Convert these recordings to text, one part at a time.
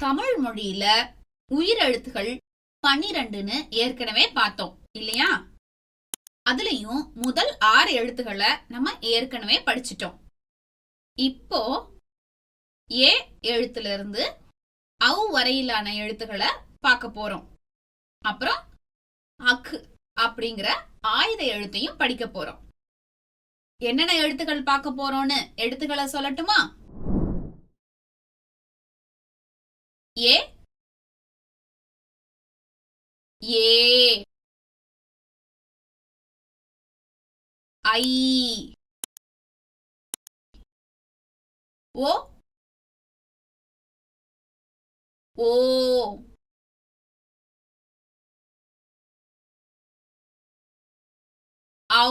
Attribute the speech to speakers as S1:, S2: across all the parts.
S1: தமிழ் மொழியில உயிரெழுத்துகள் 12ன்னு ஏற்கனவே பார்த்தோம் இல்லையா? அதுலயும் முதல் 6 எழுத்துக்களை நம்ம ஏற்கனவே படிச்சிட்டோம். இப்போ ஏ எழுத்துல இருந்து அவ் வரையிலான எழுத்துக்களை பார்க்க போறோம். அப்புறம் அக் அப்படிங்கிற ஆயுத எழுத்தையும் படிக்க போறோம். என்னென்ன எழுத்துக்கள் பார்க்க போறோம்னு எழுத்துக்களை சொல்லட்டுமா? ஏ ஏ, ஐ, ஓ ஓ, ஔ,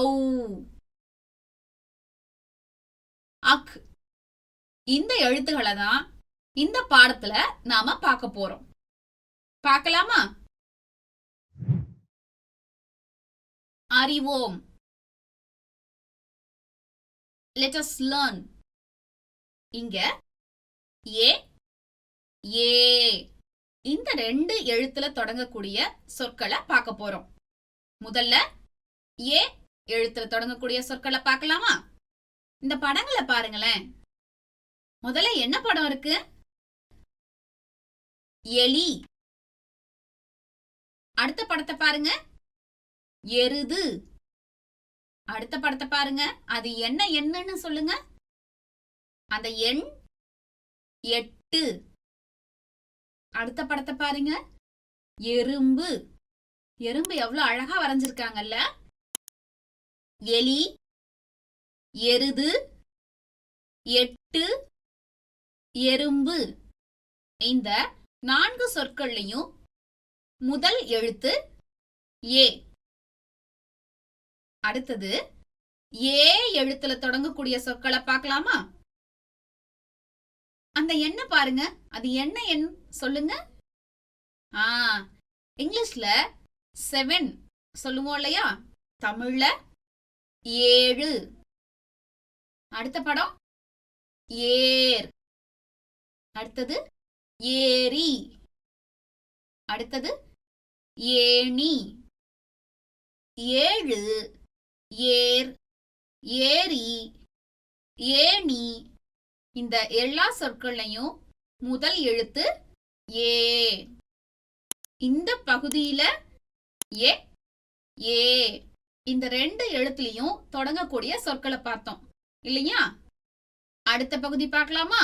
S1: அக். இந்த எழுத்துக்களை தான் இந்த பாடத்துல நாம பார்க்க போறோம். பார்க்கலாமா? அறிவோம். Let us learn. இங்க ஏ ஏ இந்த 2 எழுத்துல தொடங்கக்கூடிய சொற்களை பார்க்க போறோம். முதல்ல ஏ எழுத்துல தொடங்கக்கூடிய சொற்களை பார்க்கலாமா? இந்த படங்களை பாருங்களேன். முதல்ல என்ன படம் இருக்கு? எலி. அடுத்த படத்தை பாருங்க, எருது. அடுத்த படத்தை பாருங்க, அது என்ன என்னன்னு சொல்லுங்க. அந்த எண் 8. அடுத்த படத்தை பாருங்க, எறும்பு. எறும்பு எவ்வளவு அழகா வரைஞ்சிருக்காங்கல்ல. எலி, எருது, 8, எறும்பு. இந்த 4 சொற்கள்லையும் முதல் எழுத்து ஏ. அடுத்தது ஏ எழுத்துல தொடங்கக்கூடிய சொற்களை பார்க்கலாமா? அந்த எண்ணை பாருங்க, அது என்ன எண் சொல்லுங்க. இங்கிலீஷ்ல 7 சொல்லுவோம் இல்லையா? தமிழ்ல 7. அடுத்த படம் ஏர். அடுத்தது ஏரி. அடுத்தது ஏணி. 7, ஏர், ஏரி, ஏணி. இந்த எல்லா சொற்களையும் முதல் எழுத்து ஏ. இந்த பகுதியில ஏ ஏ இந்த 2 எழுத்துலயும் தொடங்கக்கூடிய சொற்களை பார்த்தோம் இல்லையா? அடுத்த பகுதி பார்க்கலாமா?